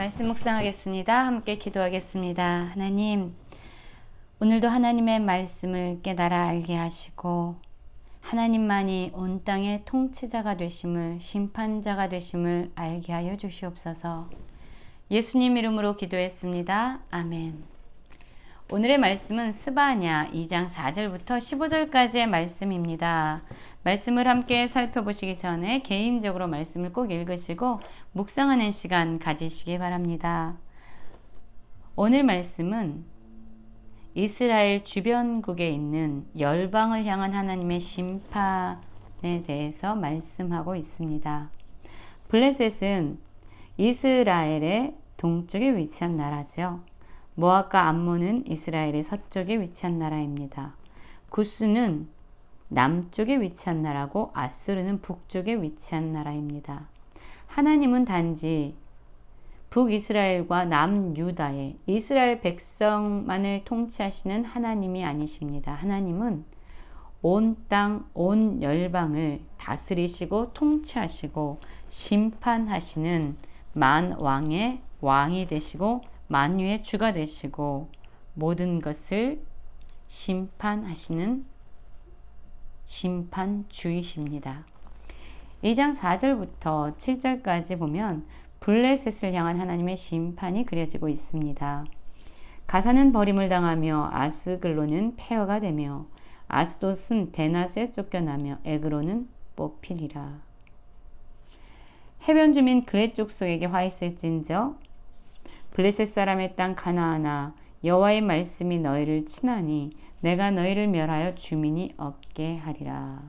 말씀 묵상하겠습니다. 함께 기도하겠습니다. 하나님, 오늘도 하나님의 말씀을 깨달아 알게 하시고 하나님만이 온 땅의 통치자가 되심을, 심판자가 되심을 알게 하여 주시옵소서. 예수님 이름으로 기도했습니다. 아멘. 오늘의 말씀은 스바냐 2장 4절부터 15절까지의 말씀입니다. 말씀을 함께 살펴보시기 전에 개인적으로 말씀을 꼭 읽으시고 묵상하는 시간 가지시기 바랍니다. 오늘 말씀은 이스라엘 주변국에 있는 열방을 향한 하나님의 심판에 대해서 말씀하고 있습니다. 블레셋은 이스라엘의 동쪽에 위치한 나라죠. 모압과 암몬은 이스라엘의 서쪽에 위치한 나라입니다. 구스는 남쪽에 위치한 나라고 아수르는 북쪽에 위치한 나라입니다. 하나님은 단지 북이스라엘과 남유다의 이스라엘 백성만을 통치하시는 하나님이 아니십니다. 하나님은 온 땅, 온 열방을 다스리시고 통치하시고 심판하시는 만왕의 왕이 되시고 만유의 주가 되시고 모든 것을 심판하시는 심판주이십니다. 2장 4절부터 7절까지 보면 블레셋을 향한 하나님의 심판이 그려지고 있습니다. 가사는 버림을 당하며 아스글론은 폐허가 되며 아스돗은 데낫에 쫓겨나며 에그론은 뽑히리라. 해변 주민 그렛 족속에게 화 있을진저 블레셋 사람의 땅 가나안아, 여호와의 말씀이 너희를 치나니 내가 너희를 멸하여 주민이 없게 하리라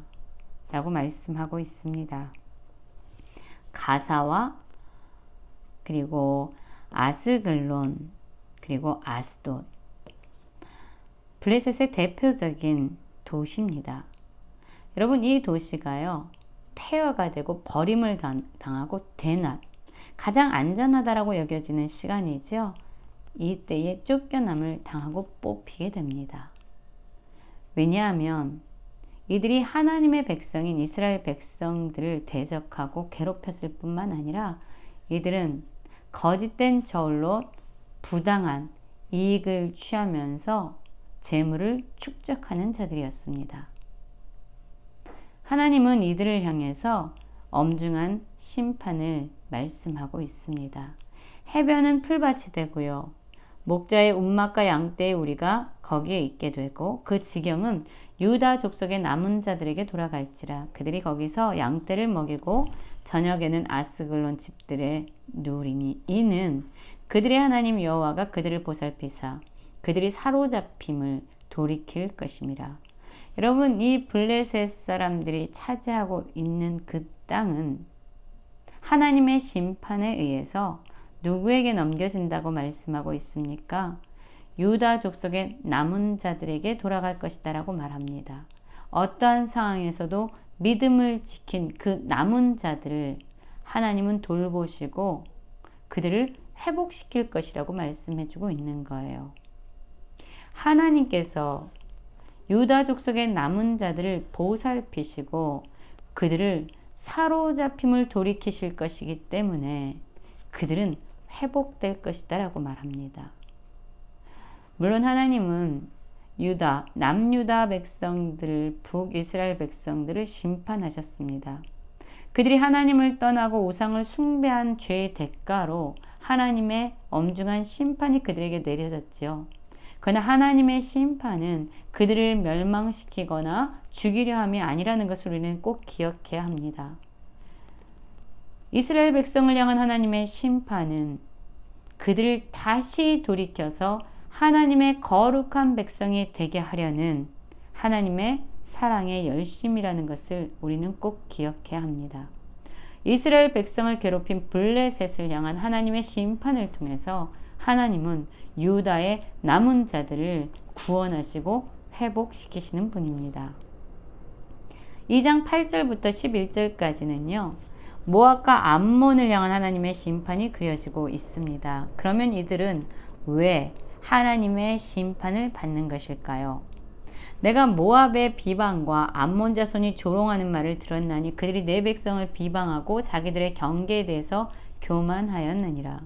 라고 말씀하고 있습니다. 가사와 그리고 아스글론 그리고 아스돗, 블레셋의 대표적인 도시입니다. 여러분, 이 도시가요 폐허가 되고 버림을 당하고 데낫, 가장 안전하다라고 여겨지는 시간이죠. 이때에 쫓겨남을 당하고 뽑히게 됩니다. 왜냐하면 이들이 하나님의 백성인 이스라엘 백성들을 대적하고 괴롭혔을 뿐만 아니라 이들은 거짓된 저울로 부당한 이익을 취하면서 재물을 축적하는 자들이었습니다. 하나님은 이들을 향해서 엄중한 심판을 말씀하고 있습니다. 해변은 풀밭이 되고요. 목자의 운막과 양떼의 우리가 거기에 있게 되고 그 지경은 유다 족속의 남은 자들에게 돌아갈지라. 그들이 거기서 양떼를 먹이고 저녁에는 아스글론 집들의 누리니 이는 그들의 하나님 여호와가 그들을 보살피사 그들이 사로잡힘을 돌이킬 것임이라. 여러분, 이 블레셋 사람들이 차지하고 있는 그 땅은 하나님의 심판에 의해서 누구에게 넘겨진다고 말씀하고 있습니까? 유다 족속의 남은 자들에게 돌아갈 것이다 라고 말합니다. 어떠한 상황에서도 믿음을 지킨 그 남은 자들을 하나님은 돌보시고 그들을 회복시킬 것이라고 말씀해주고 있는 거예요. 하나님께서 유다 족속의 남은 자들을 보살피시고 그들을 사로잡힘을 돌이키실 것이기 때문에 그들은 회복될 것이다 라고 말합니다. 물론 하나님은 유다, 남유다 백성들, 북이스라엘 백성들을 심판하셨습니다. 그들이 하나님을 떠나고 우상을 숭배한 죄의 대가로 하나님의 엄중한 심판이 그들에게 내려졌지요. 그러나 하나님의 심판은 그들을 멸망시키거나 죽이려 함이 아니라는 것을 우리는 꼭 기억해야 합니다. 이스라엘 백성을 향한 하나님의 심판은 그들을 다시 돌이켜서 하나님의 거룩한 백성이 되게 하려는 하나님의 사랑의 열심이라는 것을 우리는 꼭 기억해야 합니다. 이스라엘 백성을 괴롭힌 블레셋을 향한 하나님의 심판을 통해서 하나님은 유다의 남은 자들을 구원하시고 회복시키시는 분입니다. 2장 8절부터 11절까지는요. 모압과 암몬을 향한 하나님의 심판이 그려지고 있습니다. 그러면 이들은 왜 하나님의 심판을 받는 것일까요? 내가 모압의 비방과 암몬 자손이 조롱하는 말을 들었나니 그들이 내 백성을 비방하고 자기들의 경계에 대해서 교만하였느니라.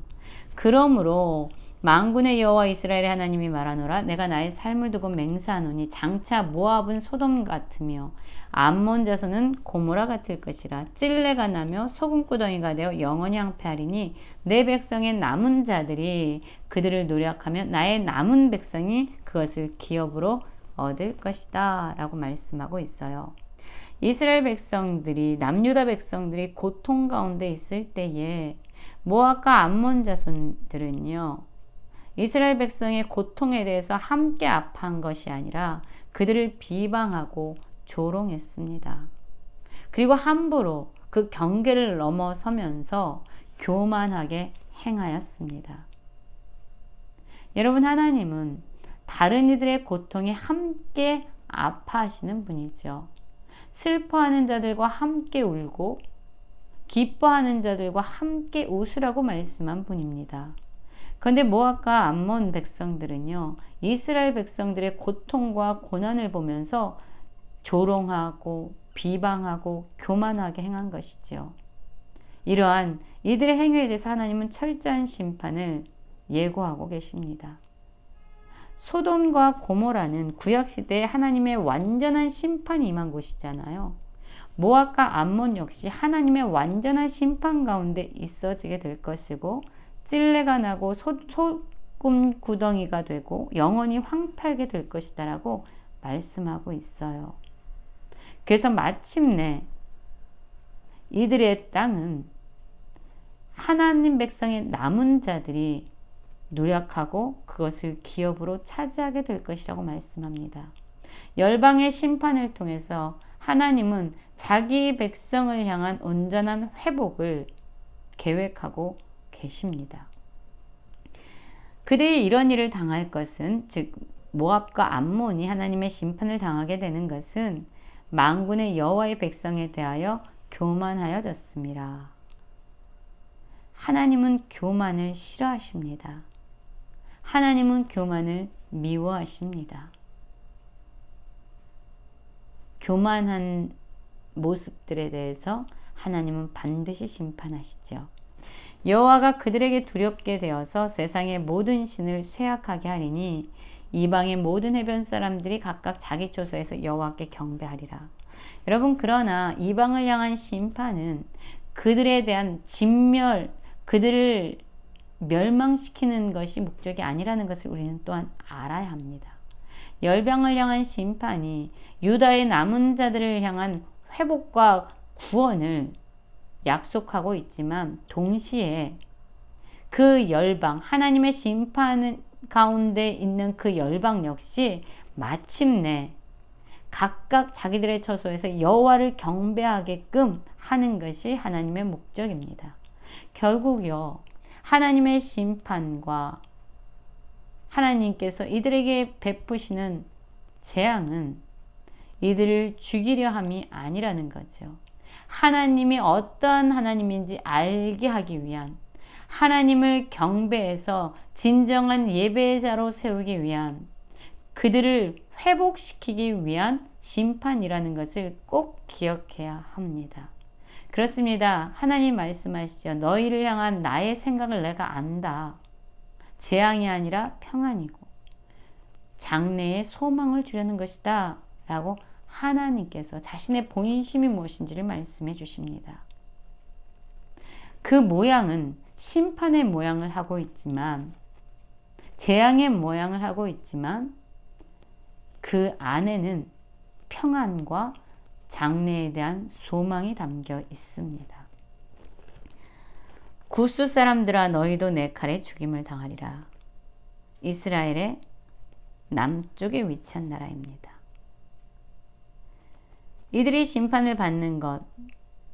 그러므로 만군의 여호와 이스라엘의 하나님이 말하노라 내가 나의 삶을 두고 맹세하노니 장차 모압은 소돔 같으며 암몬 자손은 고모라 같을 것이라. 찔레가 나며 소금구덩이가 되어 영원히 항폐하리니 내 백성의 남은 자들이 그들을 노력하며 나의 남은 백성이 그것을 기업으로 얻을 것이다 라고 말씀하고 있어요. 이스라엘 백성들이, 남유다 백성들이 고통 가운데 있을 때에 모압과 암몬 자손들은요, 이스라엘 백성의 고통에 대해서 함께 아파한 것이 아니라 그들을 비방하고 조롱했습니다. 그리고 함부로 그 경계를 넘어서면서 교만하게 행하였습니다. 여러분, 하나님은 다른 이들의 고통에 함께 아파하시는 분이죠. 슬퍼하는 자들과 함께 울고 기뻐하는 자들과 함께 웃으라고 말씀한 분입니다. 그런데 모압과 암몬 백성들은요, 이스라엘 백성들의 고통과 고난을 보면서 조롱하고 비방하고 교만하게 행한 것이지요. 이러한 이들의 행위에 대해서 하나님은 철저한 심판을 예고하고 계십니다. 소돔과 고모라는 구약시대에 하나님의 완전한 심판이 임한 곳이잖아요. 모압과 암몬 역시 하나님의 완전한 심판 가운데 있어지게 될 것이고 찔레가 나고 소금 구덩이가 되고 영원히 황폐하게 될 것이다 라고 말씀하고 있어요. 그래서 마침내 이들의 땅은 하나님 백성의 남은 자들이 노력하고 그것을 기업으로 차지하게 될 것이라고 말씀합니다. 열방의 심판을 통해서 하나님은 자기 백성을 향한 온전한 회복을 계획하고 계십니다. 그들이 이런 일을 당할 것은, 즉 모압과 암몬이 하나님의 심판을 당하게 되는 것은 만군의 여호와의 백성에 대하여 교만하여졌습니다. 하나님은 교만을 싫어하십니다. 하나님은 교만을 미워하십니다. 교만한 모습들에 대해서 하나님은 반드시 심판하시죠. 여호와가 그들에게 두렵게 되어서 세상의 모든 신을 쇠약하게 하리니 이방의 모든 해변 사람들이 각각 자기 처소에서 여호와께 경배하리라. 여러분, 그러나 이방을 향한 심판은 그들에 대한 진멸, 그들을 멸망시키는 것이 목적이 아니라는 것을 우리는 또한 알아야 합니다. 열방을 향한 심판이 유다의 남은 자들을 향한 회복과 구원을 약속하고 있지만 동시에 그 열방, 하나님의 심판 가운데 있는 그 열방 역시 마침내 각각 자기들의 처소에서 여호와를 경배하게끔 하는 것이 하나님의 목적입니다. 결국요, 하나님의 심판과 하나님께서 이들에게 베푸시는 재앙은 이들을 죽이려 함이 아니라는 거죠. 하나님이 어떠한 하나님인지 알게 하기 위한, 하나님을 경배해서 진정한 예배자로 세우기 위한, 그들을 회복시키기 위한 심판이라는 것을 꼭 기억해야 합니다. 그렇습니다. 하나님 말씀하시죠. 너희를 향한 나의 생각을 내가 안다. 재앙이 아니라 평안이고 장래에 소망을 주려는 것이다 라고 하나님께서 자신의 본심이 무엇인지를 말씀해 주십니다. 그 모양은 심판의 모양을 하고 있지만, 재앙의 모양을 하고 있지만 그 안에는 평안과 장래에 대한 소망이 담겨 있습니다. 구스 사람들아 너희도 내 칼에 죽임을 당하리라. 이스라엘의 남쪽에 위치한 나라입니다. 이들이 심판을 받는 것,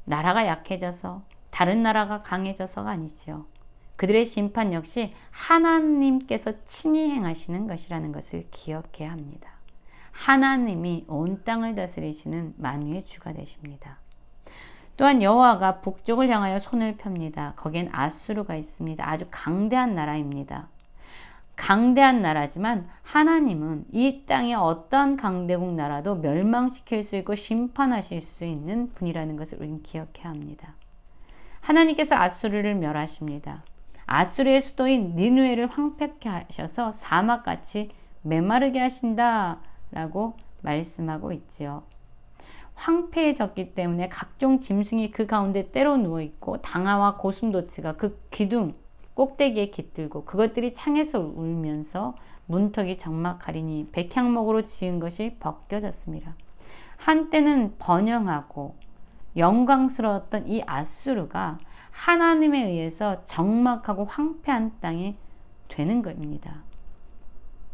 나라가 약해져서 다른 나라가 강해져서가 아니죠. 그들의 심판 역시 하나님께서 친히 행하시는 것이라는 것을 기억해야 합니다. 하나님이 온 땅을 다스리시는 만유의 주가 되십니다. 또한 여호와가 북쪽을 향하여 손을 펴니다. 거기엔 아수르가 있습니다. 아주 강대한 나라입니다. 강대한 나라지만 하나님은 이 땅의 어떠한 강대국 나라도 멸망시킬 수 있고 심판하실 수 있는 분이라는 것을 우리는 기억해야 합니다. 하나님께서 아수르를 멸하십니다. 아수르의 수도인 니누에를 황폐케 하셔서 사막같이 메마르게 하신다 라고 말씀하고 있지요. 황폐해졌기 때문에 각종 짐승이 그 가운데 때로 누워있고 당아와 고슴도치가 그 기둥 꼭대기에 깃들고 그것들이 창에서 울면서 문턱이 적막하리니 백향목으로 지은 것이 벗겨졌습니다. 한때는 번영하고 영광스러웠던 이 아수르가 하나님에 의해서 적막하고 황폐한 땅이 되는 겁니다.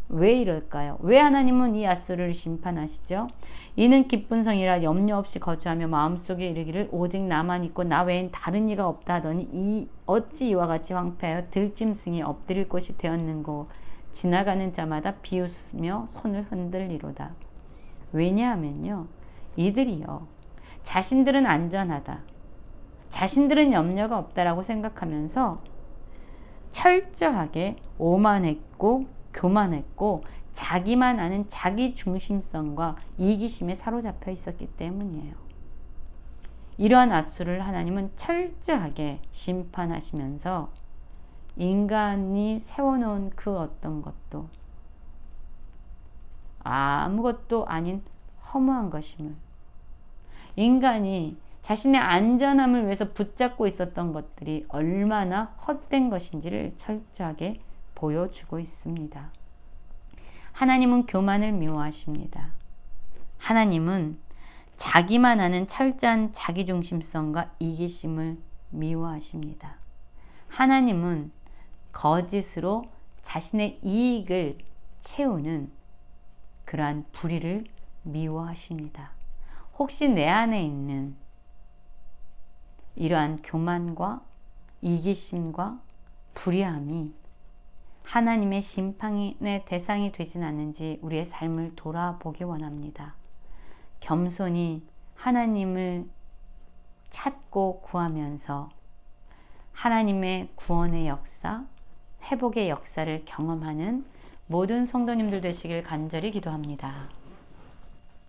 왜 이럴까요? 왜 하나님은 이 아수르를 심판하시죠? 이는 기쁜 성이라 염려 없이 거주하며 마음속에 이르기를 오직 나만 있고 나 외엔 다른 이가 없다 하더니 어찌 이와 같이 황폐하여 들짐승이 엎드릴 곳이 되었는고 지나가는 자마다 비웃으며 손을 흔들리로다. 왜냐하면요, 이들이요, 자신들은 안전하다, 자신들은 염려가 없다라고 생각하면서 철저하게 오만했고 교만했고 자기만 아는 자기 중심성과 이기심에 사로잡혀 있었기 때문이에요. 이러한 아수르를 하나님은 철저하게 심판하시면서 인간이 세워놓은 그 어떤 것도 아무것도 아닌 허무한 것임을, 인간이 자신의 안전함을 위해서 붙잡고 있었던 것들이 얼마나 헛된 것인지를 철저하게 보여주고 있습니다. 하나님은 교만을 미워하십니다. 하나님은 자기만 아는 철저한 자기중심성과 이기심을 미워하십니다. 하나님은 거짓으로 자신의 이익을 채우는 그러한 불의를 미워하십니다. 혹시 내 안에 있는 이러한 교만과 이기심과 불의함이 하나님의 심판의 대상이 되진 않는지 우리의 삶을 돌아보기 원합니다. 겸손히 하나님을 찾고 구하면서 하나님의 구원의 역사, 회복의 역사를 경험하는 모든 성도님들 되시길 간절히 기도합니다.